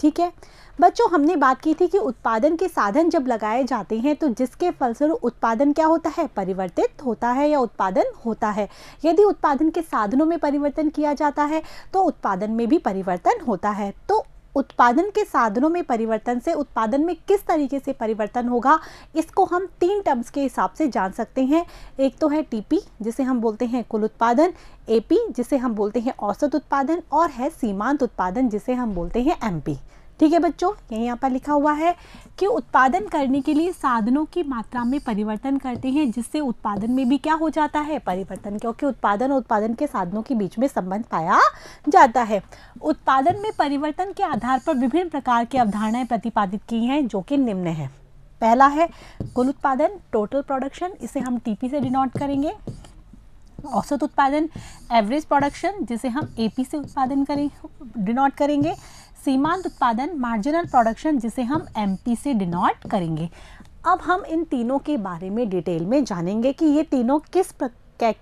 ठीक है बच्चों, हमने बात की थी कि उत्पादन के साधन जब लगाए जाते हैं तो जिसके फलस्वरूप उत्पादन क्या होता है, परिवर्तित होता है या उत्पादन होता है। यदि उत्पादन के साधनों में परिवर्तन किया जाता है तो उत्पादन में भी परिवर्तन होता है। तो उत्पादन के साधनों में परिवर्तन से उत्पादन में किस तरीके से परिवर्तन होगा, इसको हम 3 टर्म्स के हिसाब से जान सकते हैं। एक तो है टीपी जिसे हम बोलते हैं कुल उत्पादन, एपी जिसे हम बोलते हैं औसत उत्पादन, और है सीमांत उत्पादन जिसे हम बोलते हैं एमपी। ठीक है बच्चों, ये यहाँ पर लिखा हुआ है कि उत्पादन करने के लिए साधनों की मात्रा में परिवर्तन करते हैं जिससे उत्पादन में भी क्या हो जाता है, परिवर्तन, क्योंकि उत्पादन और उत्पादन के साधनों के बीच में संबंध पाया जाता है। उत्पादन में परिवर्तन के आधार पर विभिन्न प्रकार की अवधारणाएं प्रतिपादित की हैं जो कि निम्न है। पहला है कुल उत्पादन, टोटल प्रोडक्शन, इसे हम टीपी से डिनोट करेंगे। औसत उत्पादन, एवरेज प्रोडक्शन, जिसे हम एपी से उत्पादन डिनोट करेंगे। सीमांत उत्पादन, मार्जिनल प्रोडक्शन, जिसे हम एमपी से डिनोट करेंगे। अब हम इन तीनों के बारे में डिटेल में जानेंगे कि ये तीनों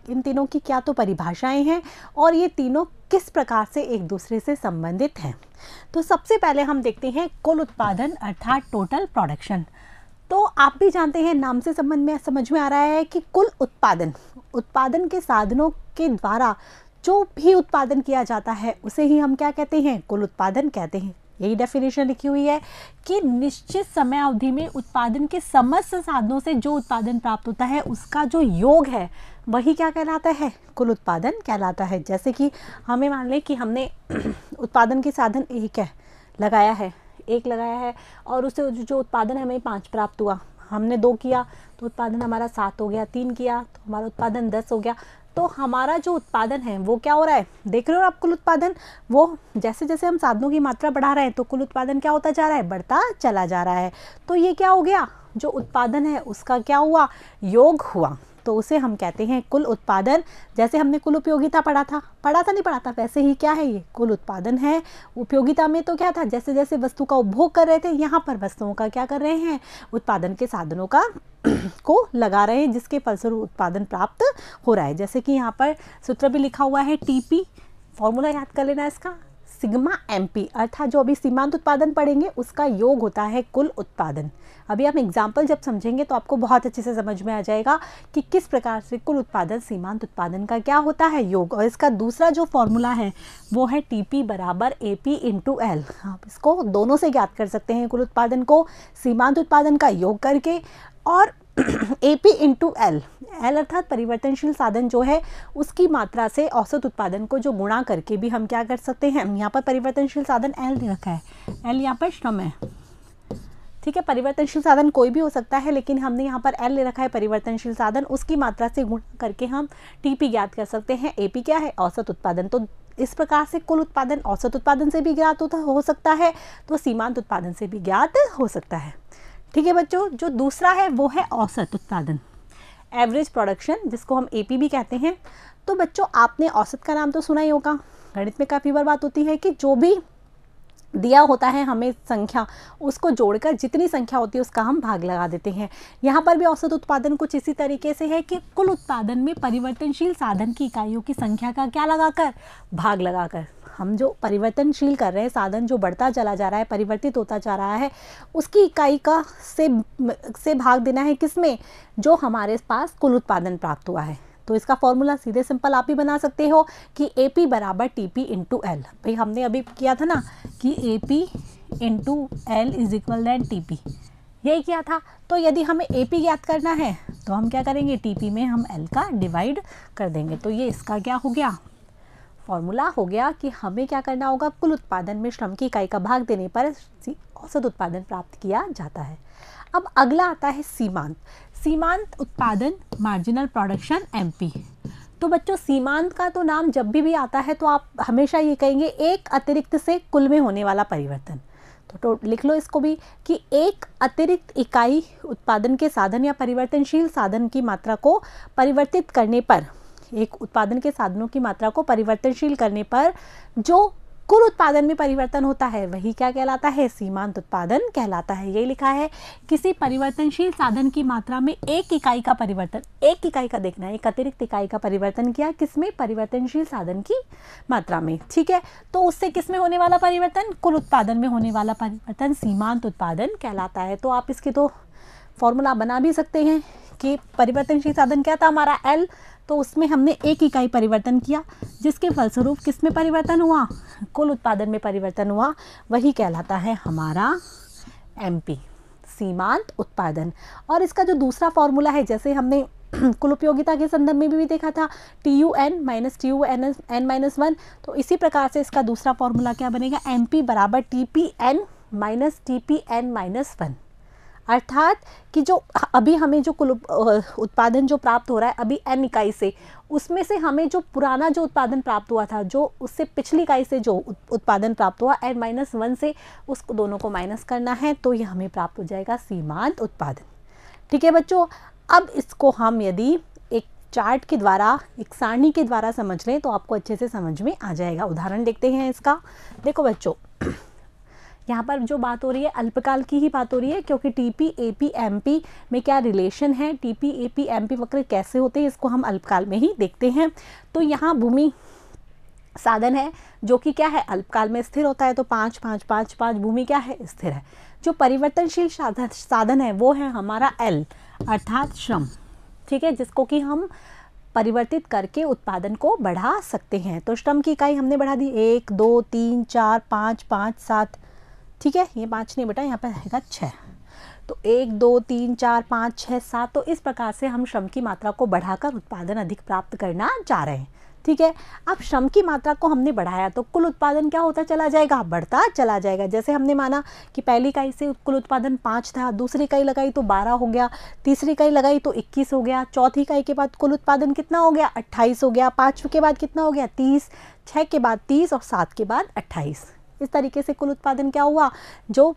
इन तीनों की क्या तो परिभाषाएं हैं और ये तीनों किस प्रकार से एक दूसरे से संबंधित हैं। तो सबसे पहले हम देखते हैं कुल उत्पादन अर्थात टोटल प्रोडक्शन। तो आप भी जानते हैं, नाम से समझ में आ रहा है कि कुल उत्पादन के साधनों के द्वारा जो भी उत्पादन किया जाता है उसे ही हम क्या कहते हैं, कुल उत्पादन कहते हैं। यही डेफिनेशन लिखी हुई है कि निश्चित समय अवधि में उत्पादन के समस्त साधनों से जो उत्पादन प्राप्त होता है उसका जो योग है वही क्या कहलाता है, कुल उत्पादन कहलाता है। जैसे कि हमें मान लें कि हमने उत्पादन के साधन एक लगाया है और उससे जो उत्पादन हमें 5 प्राप्त हुआ, हमने 2 किया तो उत्पादन हमारा 7 हो गया, 3 किया तो हमारा उत्पादन 10 हो गया। तो हमारा जो उत्पादन है वो क्या हो रहा है, देख रहे हो आप कुल उत्पादन, वो जैसे जैसे हम साधनों की मात्रा बढ़ा रहे हैं तो कुल उत्पादन क्या होता जा रहा है, बढ़ता चला जा रहा है। तो ये क्या हो गया, जो उत्पादन है उसका क्या हुआ, योग हुआ, तो उसे हम कहते हैं कुल उत्पादन। जैसे हमने कुल उपयोगिता पढ़ा था वैसे ही क्या है, ये कुल उत्पादन है। उपयोगिता में तो क्या था, जैसे जैसे वस्तु का उपभोग कर रहे थे, यहाँ पर वस्तुओं का क्या कर रहे हैं, उत्पादन के साधनों का को लगा रहे हैं जिसके फलस्वरूप उत्पादन प्राप्त हो रहा है। जैसे कि यहाँ पर सूत्र भी लिखा हुआ है टीपी, फॉर्मूला याद कर लेना इसका, सिग्मा एमपी, अर्थात जो अभी सीमांत उत्पादन पढ़ेंगे उसका योग होता है कुल उत्पादन। अभी हम एग्जाम्पल जब समझेंगे तो आपको बहुत अच्छे से समझ में आ जाएगा कि किस प्रकार से कुल उत्पादन सीमांत उत्पादन का क्या होता है, योग। और इसका दूसरा जो फॉर्मूला है वो है टीपी बराबर एपी इंटू एल। आप इसको दोनों से ज्ञात कर सकते हैं, कुल उत्पादन को सीमांत उत्पादन का योग करके, और एपी इंटू एल, एल अर्थात परिवर्तनशील साधन जो है उसकी मात्रा से औसत उत्पादन को जो गुणा करके भी हम क्या कर सकते हैं। यहाँ पर परिवर्तनशील साधन एल दे रखा है, एल यहाँ पर श्रम है, ठीक है। परिवर्तनशील साधन कोई भी हो सकता है लेकिन हमने यहाँ पर एल ले रखा है परिवर्तनशील साधन, उसकी मात्रा से गुणा करके हम टीपी ज्ञात कर सकते हैं। एपी क्या है, औसत उत्पादन। तो इस प्रकार से कुल उत्पादन औसत उत्पादन से भी ज्ञात हो सकता है, तो सीमांत उत्पादन से भी ज्ञात हो सकता है। ठीक है बच्चों, जो दूसरा है वो है औसत उत्पादन, एवरेज प्रोडक्शन, जिसको हम एपी भी कहते हैं। तो बच्चों आपने औसत का नाम तो सुना ही होगा, गणित में काफ़ी बार बात होती है कि जो भी दिया होता है हमें संख्या, उसको जोड़कर जितनी संख्या होती है उसका हम भाग लगा देते हैं। यहाँ पर भी औसत उत्पादन कुछ इसी तरीके से है कि कुल उत्पादन में परिवर्तनशील साधन की इकाइयों की संख्या का क्या लगाकर, भाग लगाकर, हम जो परिवर्तनशील कर रहे हैं, साधन जो बढ़ता चला जा रहा है, परिवर्तित होता जा रहा है, उसकी इकाई का से भाग देना है किसमें, जो हमारे पास कुल उत्पादन प्राप्त हुआ है। तो इसका फॉर्मूला सीधे सिंपल आप ही बना सकते हो कि AP बराबर TP इंटू एल। भाई हमने अभी किया था ना कि AP into L is equal than TP, यही किया था। तो यदि हमें AP ज्ञात करना है तो हम क्या करेंगे, TP में हम L का डिवाइड कर देंगे। तो ये इसका क्या हो गया, फॉर्मूला हो गया कि हमें क्या करना होगा, कुल उत्पादन में श्रम की इकाई का भाग देने पर औसत उत्पादन प्राप्त किया जाता है। अब अगला आता है सीमांत। सीमांत उत्पादन, मार्जिनल प्रोडक्शन, एमपी। तो बच्चों सीमांत का तो नाम जब भी आता है तो आप हमेशा ये कहेंगे एक अतिरिक्त से कुल में होने वाला परिवर्तन। तो लिख लो इसको भी कि एक अतिरिक्त इकाई उत्पादन के साधन या परिवर्तनशील साधन की मात्रा को परिवर्तित करने पर, एक उत्पादन के साधनों की मात्रा को परिवर्तनशील करने पर जो कुल उत्पादन में परिवर्तन होता है वही क्या कहलाता है, सीमांत उत्पादन कहलाता है। ये लिखा है किसी परिवर्तनशील साधन की मात्रा में एक इकाई का परिवर्तन, एक इकाई का देखना है, एक अतिरिक्त इकाई का परिवर्तन किया किसमें, परिवर्तनशील साधन की मात्रा में, ठीक है। तो उससे किसमें होने वाला परिवर्तन, कुल उत्पादन में होने वाला परिवर्तन सीमांत उत्पादन कहलाता है। तो आप इसकी तो फॉर्मूला बना भी सकते हैं कि परिवर्तनशील साधन क्या था हमारा L, तो उसमें हमने एक इकाई परिवर्तन किया जिसके फलस्वरूप किस में परिवर्तन हुआ, कुल उत्पादन में परिवर्तन हुआ, वही कहलाता है हमारा MP, सीमांत उत्पादन। और इसका जो दूसरा फॉर्मूला है, जैसे हमने कुल उपयोगिता के संदर्भ में भी देखा था TUN माइनस TUN-1, तो इसी प्रकार से इसका दूसरा फॉर्मूला क्या बनेगा, MP बराबर TPN माइनस TPN-1, अर्थात कि जो अभी हमें जो कुल उत्पादन जो प्राप्त हो रहा है अभी n इकाई से, उसमें से हमें जो पुराना जो उत्पादन प्राप्त हुआ था, जो उससे पिछली इकाई से जो उत्पादन प्राप्त हुआ n-1 से, उसको दोनों को माइनस करना है, तो ये हमें प्राप्त हो जाएगा सीमांत उत्पादन। ठीक है बच्चों, अब इसको हम यदि एक चार्ट के द्वारा, एक सारणी के द्वारा समझ लें तो आपको अच्छे से समझ में आ जाएगा। उदाहरण देखते हैं इसका। देखो बच्चों, यहाँ पर जो बात हो रही है अल्पकाल की ही बात हो रही है, क्योंकि TP, AP, MP में क्या रिलेशन है, TP, AP, MP वक्र कैसे होते हैं, इसको हम अल्पकाल में ही देखते हैं। तो यहाँ भूमि साधन है जो कि क्या है, अल्पकाल में स्थिर होता है, तो 5 5 5 5 भूमि क्या है, स्थिर है। जो परिवर्तनशील साधन है वो है हमारा L, अर्थात श्रम, ठीक है, जिसको कि हम परिवर्तित करके उत्पादन को बढ़ा सकते हैं। तो श्रम की इकाई हमने बढ़ा दी 1 2 3 4 5 5 7, ठीक है, ये 5 नहीं बेटा, यहाँ पर रहेगा 6, तो 1 2 3 4 5 6 7, तो इस प्रकार से हम श्रम की मात्रा को बढ़ाकर उत्पादन अधिक प्राप्त करना चाह रहे हैं। ठीक है, अब श्रम की मात्रा को हमने बढ़ाया तो कुल उत्पादन क्या होता चला जाएगा, बढ़ता चला जाएगा। जैसे हमने माना कि पहली इकाई से कुल उत्पादन 5 था, दूसरी इकाई लगाई तो 12 हो गया, तीसरी इकाई लगाई तो 21 हो गया, चौथी इकाई के बाद कुल उत्पादन कितना हो गया, 28 हो गया, 5 के बाद कितना हो गया, 30, 6 के बाद 30 और 7 के बाद 28। इस तरीके से कुल उत्पादन क्या हुआ, जो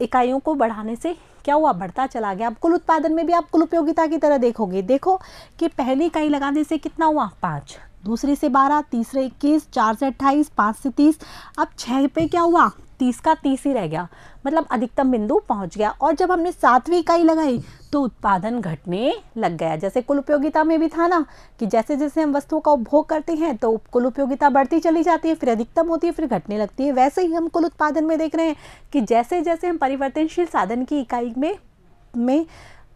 इकाइयों को बढ़ाने से क्या हुआ, बढ़ता चला गया। अब कुल उत्पादन में भी आप कुल उपयोगिता की तरह देखोगे, देखो कि पहली इकाई लगाने से कितना हुआ, 5, दूसरी से 12, तीसरे 21, 4 से 28, 5 से 30, अब 6 पे क्या हुआ, 30 का 30 ही रह गया, मतलब अधिकतम बिंदु पहुंच गया। और जब हमने 7वीं इकाई लगाई तो उत्पादन घटने लग गया। जैसे कुल उपयोगिता में भी था ना कि जैसे जैसे हम वस्तुओं का उपभोग करते हैं तो कुल उपयोगिता बढ़ती चली जाती है, फिर अधिकतम होती है, फिर घटने लगती है। वैसे ही हम कुल उत्पादन में देख रहे हैं कि जैसे जैसे हम परिवर्तनशील साधन की इकाई में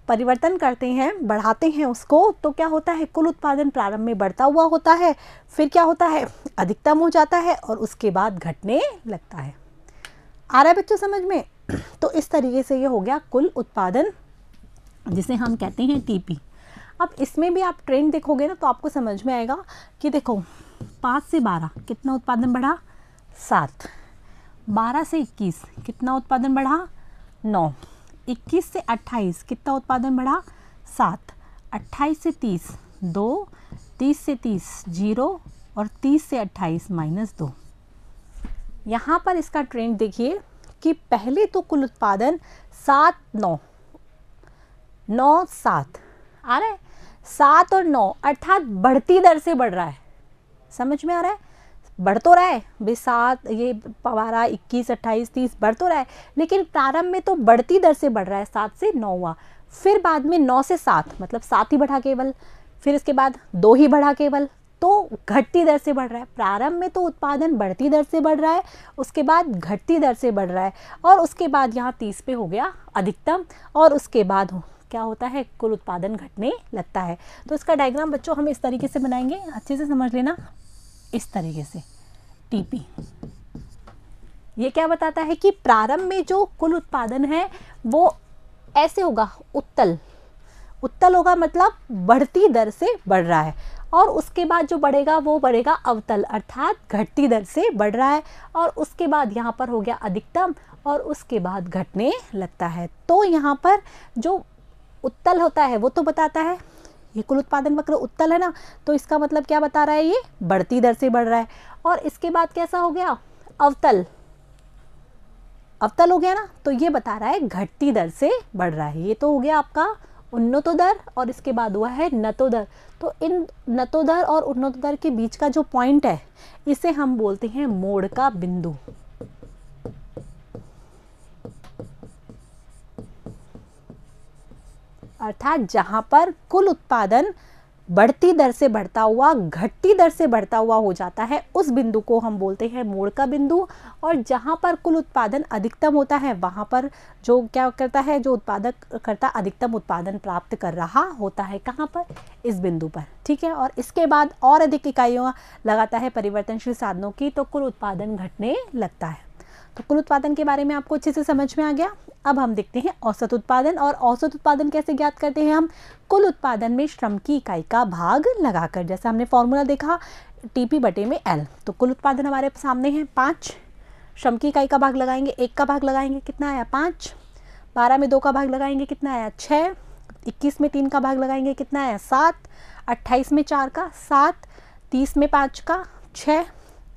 परिवर्तन करते हैं, बढ़ाते हैं उसको, तो क्या होता है, कुल उत्पादन प्रारंभ में बढ़ता हुआ होता है, फिर क्या होता है, अधिकतम हो जाता है और उसके बाद घटने लगता है। आ रहा है बच्चों समझ में? तो इस तरीके से ये हो गया कुल उत्पादन, जिसे हम कहते हैं TP। अब इसमें भी आप ट्रेंड देखोगे ना तो आपको समझ में आएगा कि देखो 5 से 12 कितना उत्पादन बढ़ा, 7, 12 से 21 कितना उत्पादन बढ़ा, 9, 21 से 28 कितना उत्पादन बढ़ा, 7, 28 से 30 2, 30 से 30 0 और 30 से 28 -2। यहाँ पर इसका ट्रेंड देखिए कि पहले तो कुल उत्पादन 7 9 9 7 आ रहा है, 7 और 9 अर्थात बढ़ती दर से बढ़ रहा है। समझ में आ रहा है? बढ़ तो रहा है भाई, 7 ये 12 21 28 30 बढ़ तो रहा है, लेकिन प्रारंभ में तो बढ़ती दर से बढ़ रहा है, 7 से 9 हुआ, फिर बाद में 9 से 7 मतलब 7 ही बढ़ा केवल, फिर इसके बाद 2 ही बढ़ा केवल, तो घटती दर से बढ़ रहा है। प्रारंभ में तो उत्पादन बढ़ती दर से बढ़ रहा है, उसके बाद घटती दर से बढ़ रहा है, और उसके बाद यहाँ 30 पे हो गया अधिकतम, और उसके बाद क्या होता है, कुल उत्पादन घटने लगता है। तो इसका डायग्राम बच्चों हम इस तरीके से बनाएंगे, अच्छे से समझ लेना, इस तरीके से TP ये क्या बताता है कि प्रारंभ में जो कुल उत्पादन है वो ऐसे होगा, उत्तल होगा, मतलब बढ़ती दर से बढ़ रहा है, और उसके बाद जो बढ़ेगा वो बढ़ेगा अवतल, अर्थात घटती दर से बढ़ रहा है, और उसके बाद यहाँ पर हो गया अधिकतम, और उसके बाद घटने लगता है। तो यहाँ पर जो उत्तल होता है वो तो बताता है, ये कुल उत्पादन वक्र उत्तल है ना, तो इसका मतलब क्या बता रहा है, ये बढ़ती दर से बढ़ रहा है। और इसके बाद कैसा हो गया, अवतल हो गया ना, तो ये बता रहा है घटती दर से बढ़ रहा है। ये तो हो गया आपका उन्नतोदर और इसके बाद हुआ है नतोदर। तो इन नतोदर और उन्नतोदर के बीच का जो पॉइंट है इसे हम बोलते हैं मोड़ का बिंदु। अर्थात जहां पर कुल उत्पादन बढ़ती दर से बढ़ता हुआ घटती दर से बढ़ता हुआ हो जाता है उस बिंदु को हम बोलते हैं मोड़ का बिंदु। और जहां पर कुल उत्पादन अधिकतम होता है वहां पर जो क्या करता है, जो उत्पादक करता अधिकतम उत्पादन प्राप्त कर रहा होता है, कहां पर, इस बिंदु पर। ठीक है, और इसके बाद और अधिक इकाइयां लगाता है परिवर्तनशील साधनों की तो कुल उत्पादन घटने लगता है। तो कुल उत्पादन के बारे में आपको अच्छे से समझ में आ गया। अब हम देखते हैं औसत उत्पादन। और औसत उत्पादन कैसे ज्ञात करते हैं हम, कुल उत्पादन में श्रम की इकाई का भाग लगाकर। जैसा हमने फॉर्मूला देखा टीपी बटे में एल। तो कुल उत्पादन हमारे सामने है 5, श्रम की इकाई का भाग लगाएंगे, 1 का भाग लगाएंगे, कितना आया 5, 12 में 2 का भाग लगाएंगे, कितना आया 6, 21 में 3 का भाग लगाएंगे, कितना आया 7, 28 में 4 का 7, 30 में 5 का 6,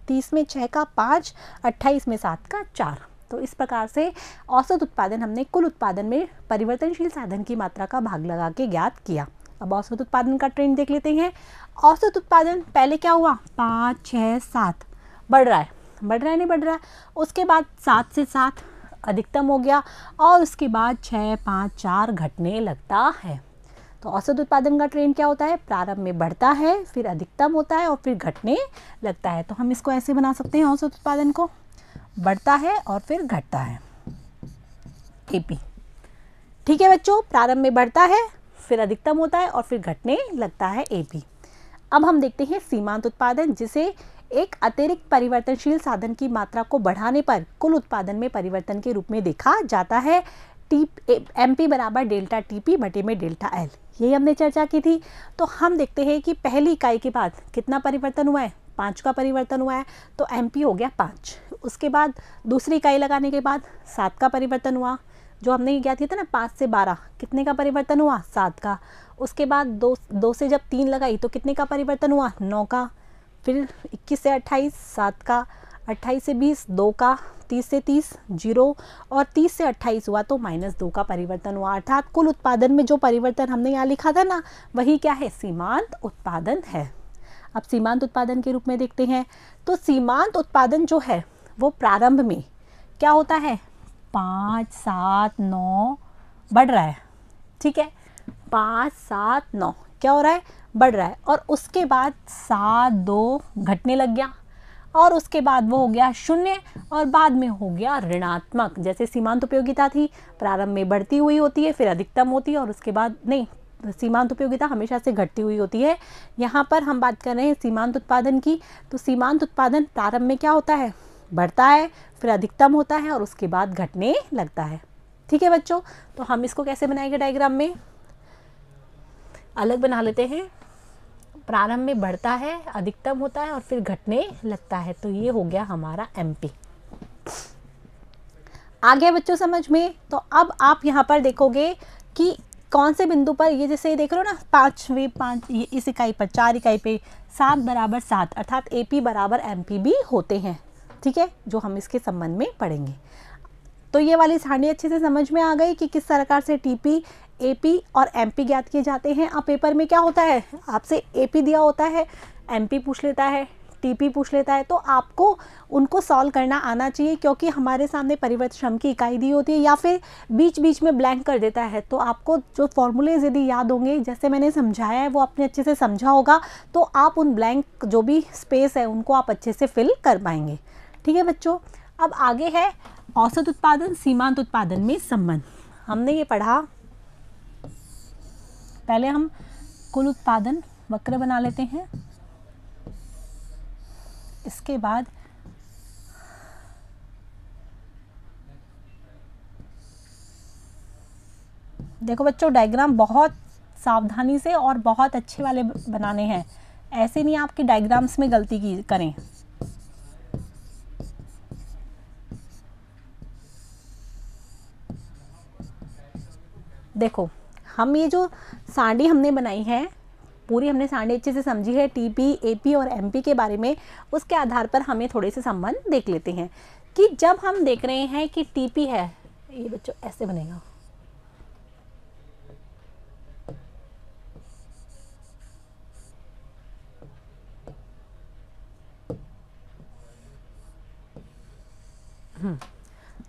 30 में 6 का 5, 28 में 7 का 4। तो इस प्रकार से औसत उत्पादन हमने कुल उत्पादन में परिवर्तनशील साधन की मात्रा का भाग लगा के ज्ञात किया। अब औसत उत्पादन का ट्रेंड देख लेते हैं। औसत उत्पादन पहले क्या हुआ, 5, 6, 7 बढ़ रहा है, नहीं बढ़ रहा है। उसके बाद 7 से 7 अधिकतम हो गया और उसके बाद 6, 5, 4 घटने लगता है। तो औसत उत्पादन का ट्रेंड क्या होता है, प्रारंभ में बढ़ता है, फिर अधिकतम होता है और फिर घटने लगता है। तो हम इसको ऐसे बना सकते हैं, औसत उत्पादन को बढ़ता है और फिर घटता है, एपी। ठीक है बच्चों, प्रारंभ में बढ़ता है, फिर अधिकतम होता है और फिर घटने लगता है, एपी। अब हम देखते हैं सीमांत उत्पादन, जिसे एक अतिरिक्त परिवर्तनशील साधन की मात्रा को बढ़ाने पर कुल उत्पादन में परिवर्तन के रूप में देखा जाता है। एमपी बराबर डेल्टा टीपी बटे में डेल्टा एल, यही हमने चर्चा की थी। तो हम देखते हैं कि पहली इकाई के बाद कितना परिवर्तन हुआ है, 5 का परिवर्तन हुआ है, तो एमपी हो गया 5। उसके बाद दूसरी इकाई लगाने के बाद 7 का परिवर्तन हुआ, जो हमने क्या किया था ना 5 से 12 कितने का परिवर्तन हुआ, 7 का। उसके बाद 2 से जब 3 लगाई तो कितने का परिवर्तन हुआ, 9 का। फिर 21 से 28 7 का, 28 से 20 2 का, 30 से 30 0 और 30 से 28 हुआ तो -2 का परिवर्तन हुआ। अर्थात कुल उत्पादन में जो परिवर्तन हमने यहाँ लिखा था ना, वही क्या है, सीमांत उत्पादन है। अब सीमांत उत्पादन के रूप में देखते हैं। तो सीमांत उत्पादन जो है वो प्रारंभ में क्या होता है, 5, 7, 9 बढ़ रहा है। ठीक है, 5, 7, 9 क्या हो रहा है, बढ़ रहा है। और उसके बाद 7, 2 घटने लग गया और उसके बाद वो हो गया 0 और बाद में हो गया ऋणात्मक। जैसे सीमांत उपयोगिता थी, प्रारंभ में बढ़ती हुई होती है, फिर अधिकतम होती है और उसके बाद नहीं, सीमांत उपयोगिता हमेशा से घटती हुई होती है। यहाँ पर हम बात कर रहे हैं सीमांत उत्पादन की। तो सीमांत उत्पादन प्रारंभ में क्या होता है, बढ़ता है, फिर अधिकतम होता है और उसके बाद घटने लगता है। ठीक है बच्चों, तो हम इसको कैसे बनाएंगे, डायग्राम में अलग बना लेते हैं। प्रारंभ में बढ़ता है, अधिकतम होता है और फिर घटने लगता है। तो ये हो गया हमारा एमपी। आ गया बच्चों समझ में। तो अब आप यहाँ पर देखोगे कि कौन से बिंदु पर, ये जैसे देख रहे हो ना 5 इस इकाई पर, 4 इकाई पे 7 बराबर 7 अर्थात एपी बराबर एमपी भी होते हैं। ठीक है, जो हम इसके संबंध में पढ़ेंगे। तो ये वाली सारणी अच्छे से समझ में आ गई कि किस प्रकार से टीपी, एपी और एमपी ज्ञात किए जाते हैं। अब पेपर में क्या होता है, आपसे एपी दिया होता है, एमपी पूछ लेता है, टीपी पूछ लेता है, तो आपको उनको सॉल्व करना आना चाहिए, क्योंकि हमारे सामने परिवर्तित श्रम की इकाई दी होती है या फिर बीच बीच में ब्लैंक कर देता है। तो आपको जो फॉर्मूलेज यदि याद होंगे, जैसे मैंने समझाया है वो आपने अच्छे से समझा होगा, तो आप उन ब्लैंक जो भी स्पेस है उनको आप अच्छे से फिल कर पाएंगे। ठीक है बच्चों, अब आगे है औसत उत्पादन सीमांत उत्पादन में संबंध। हमने ये पढ़ा, पहले हम कुल उत्पादन वक्र बना लेते हैं, इसके बाद देखो बच्चों, डायग्राम बहुत सावधानी से और बहुत अच्छे वाले बनाने हैं, ऐसे नहीं आपके डायग्राम्स में गलती की करें। देखो, हम ये जो सारणी हमने बनाई है, पूरी हमने सारणी अच्छे से समझी है टीपी, एपी और एमपी के बारे में। उसके आधार पर हमें थोड़े से संबंध देख लेते हैं कि जब हम देख रहे हैं कि टीपी है, ये बच्चों ऐसे बनेगा,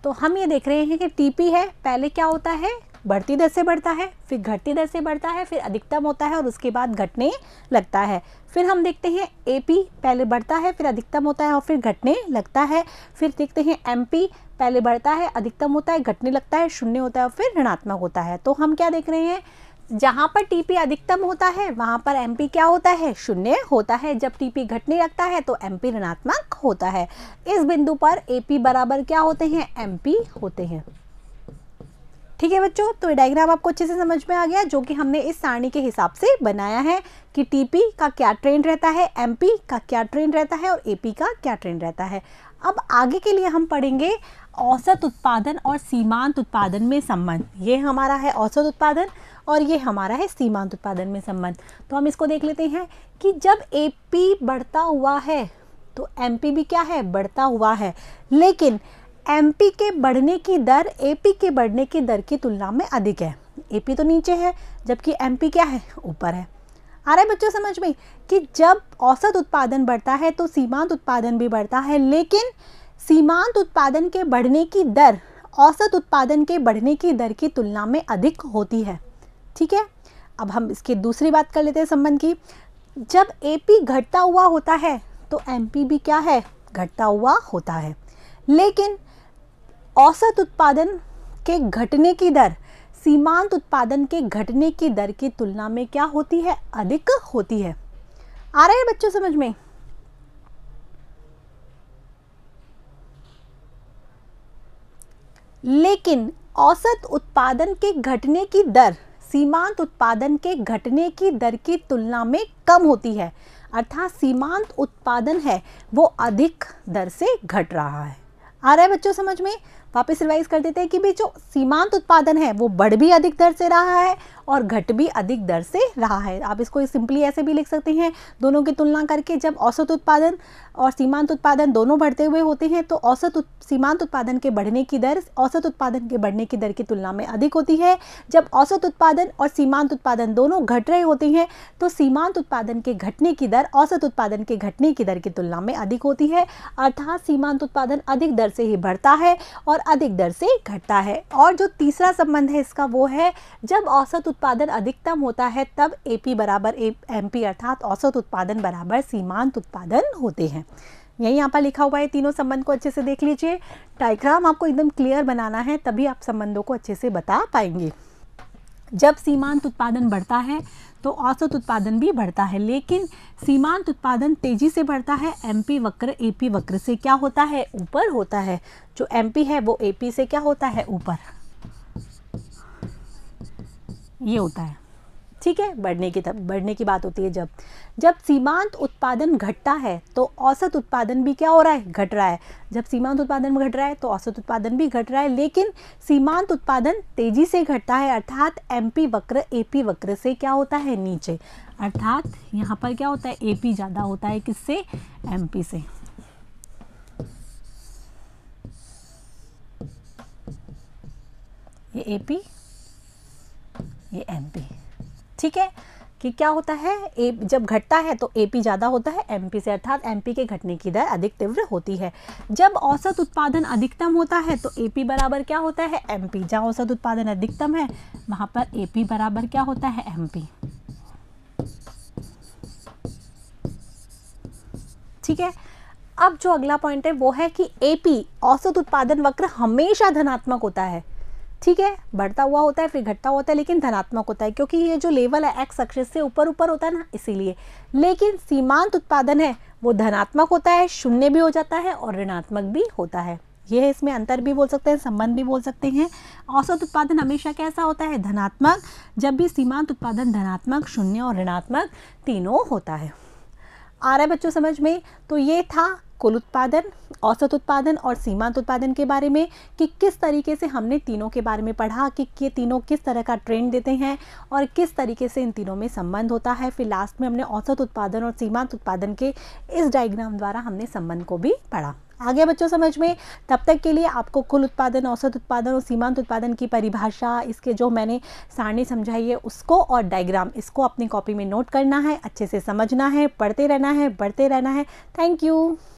तो हम ये देख रहे हैं कि टीपी है, पहले क्या होता है, बढ़ती दर से बढ़ता है, फिर घटती दर से बढ़ता है, फिर अधिकतम होता है और उसके बाद घटने लगता है। फिर हम देखते हैं एपी, पहले बढ़ता है फिर अधिकतम होता है और फिर घटने लगता है। फिर देखते हैं एमपी, पहले बढ़ता है, अधिकतम होता है, घटने लगता है, शून्य होता है और फिर ऋणात्मक होता है। तो हम क्या देख रहे हैं, जहाँ पर टीपी अधिकतम होता है वहाँ पर एमपी क्या होता है, शून्य होता है। जब टीपी घटने लगता है तो एमपी ऋणात्मक होता है। इस बिंदु पर एपी बराबर क्या होते हैं, एमपी होते हैं। ठीक है बच्चों, तो ये डायग्राम आपको अच्छे से समझ में आ गया, जो कि हमने इस सारणी के हिसाब से बनाया है कि टीपी का क्या ट्रेंड रहता है, एमपी का क्या ट्रेंड रहता है और एपी का क्या ट्रेंड रहता है। अब आगे के लिए हम पढ़ेंगे औसत उत्पादन और सीमांत उत्पादन में संबंध। ये हमारा है औसत उत्पादन और ये हमारा है सीमांत उत्पादन में संबंध। तो हम इसको देख लेते हैं कि जब एपी बढ़ता हुआ है तो एमपी भी क्या है, बढ़ता हुआ है, लेकिन एमपी के बढ़ने की दर एपी के बढ़ने की दर की तुलना में अधिक है। एपी तो नीचे है जबकि एमपी क्या है, ऊपर है। आ रहा है बच्चों समझ में कि जब औसत उत्पादन बढ़ता है तो सीमांत उत्पादन भी बढ़ता है, लेकिन सीमांत उत्पादन के बढ़ने की दर औसत उत्पादन के बढ़ने की दर की तुलना में अधिक होती है। ठीक है, अब हम इसकी दूसरी बात कर लेते हैं संबंध की। जब एपी घटता हुआ होता है तो एमपी भी क्या है, घटता हुआ होता है, लेकिन औसत उत्पादन के घटने की दर सीमांत उत्पादन के घटने की दर की तुलना में क्या होती है, अधिक होती है। आ रहा है बच्चों समझ में? लेकिन औसत उत्पादन के घटने की दर सीमांत उत्पादन के घटने की दर की तुलना में कम होती है, अर्थात सीमांत उत्पादन है वो अधिक दर से घट रहा है। आ रहा है बच्चों समझ में? वापस रिवाइज कर देते हैं कि भाई जो सीमांत उत्पादन है वो बढ़ भी अधिक दर से रहा है और घट भी अधिक दर से रहा है। आप इसको सिंपली ऐसे भी लिख सकते हैं, दोनों की तुलना करके जब औसत उत्पादन और सीमांत उत्पादन दोनों बढ़ते हुए होते हैं तो सीमांत उत्पादन के बढ़ने की दर औसत उत्पादन के बढ़ने की दर की तुलना में अधिक होती है। जब औसत उत्पादन और सीमांत उत्पादन दोनों घट रहे होते हैं तो सीमांत उत्पादन के घटने की दर औसत उत्पादन के घटने की दर की तुलना में अधिक होती है, अर्थात सीमांत उत्पादन अधिक दर से ही बढ़ता है और अधिक दर से घटता है। और जो तीसरा संबंध है इसका वो है जब औसत उत्पादन अधिकतम होता है तब एपी बराबर एमपी, अर्थात औसत उत्पादन बराबर सीमांत उत्पादन होते हैं। यही यहाँ पर लिखा हुआ है, तीनों संबंध को अच्छे से देख लीजिए। डायग्राम आपको एकदम क्लियर बनाना है, तभी आप संबंधों को अच्छे से बता पाएंगे। जब सीमांत उत्पादन बढ़ता है तो औसत उत्पादन भी बढ़ता है, लेकिन सीमांत उत्पादन तेजी से बढ़ता है। एमपी वक्र एपी वक्र से क्या होता है, ऊपर होता है। जो एमपी है वो एपी से क्या होता है, ऊपर, ये होता है। ठीक है, बढ़ने की बात होती है। जब सीमांत उत्पादन घटता है तो औसत उत्पादन भी क्या हो रहा है, घट रहा है। जब सीमांत उत्पादन घट रहा है तो औसत उत्पादन भी घट रहा है, लेकिन सीमांत उत्पादन तेजी से घटता है, अर्थात एमपी वक्र एपी वक्र से क्या होता है, नीचे। अर्थात यहाँ पर क्या होता है, एपी ज़्यादा होता है किससे, एमपी से। ये एपी ये एमपी। ठीक है, कि क्या होता है, जब घटता है तो एपी ज़्यादा होता है एमपी से, अर्थात एमपी के घटने की दर अधिक तीव्र होती है। जब औसत उत्पादन अधिकतम होता है तो एपी बराबर क्या होता है, एमपी। जहाँ औसत उत्पादन अधिकतम है वहाँ पर एपी बराबर क्या होता है, एमपी। ठीक है, अब जो अगला पॉइंट है वो है कि एपी औसत उत्पादन वक्र हमेशा धनात्मक होता है। ठीक है, बढ़ता हुआ होता है फिर घटता होता है, लेकिन धनात्मक होता है, क्योंकि ये जो लेवल है एक्स अक्ष से ऊपर ऊपर होता है ना, इसीलिए। लेकिन सीमांत उत्पादन है वो धनात्मक होता है, शून्य भी हो जाता है और ऋणात्मक भी होता है। ये है, इसमें अंतर भी बोल सकते हैं, संबंध भी बोल सकते हैं। औसत उत्पादन हमेशा कैसा होता है, धनात्मक, जब भी सीमांत उत्पादन धनात्मक, शून्य और ऋणात्मक तीनों होता है। आ रहा है बच्चों समझ में? तो ये था कुल उत्पादन, औसत उत्पादन और सीमांत उत्पादन के बारे में, कि किस तरीके से हमने तीनों के बारे में पढ़ा कि ये तीनों किस तरह का ट्रेंड देते हैं और किस तरीके से इन तीनों में संबंध होता है। फिर लास्ट में हमने औसत उत्पादन और सीमांत उत्पादन के इस डायग्राम द्वारा हमने संबंध को भी पढ़ा। आ गया बच्चों समझ में? तब तक के लिए आपको कुल उत्पादन, औसत उत्पादन और सीमांत उत्पादन की परिभाषा, इसके जो मैंने सारणी समझाई है उसको और डायग्राम, इसको अपनी कॉपी में नोट करना है, अच्छे से समझना है, पढ़ते रहना है, बढ़ते रहना है। Thank you.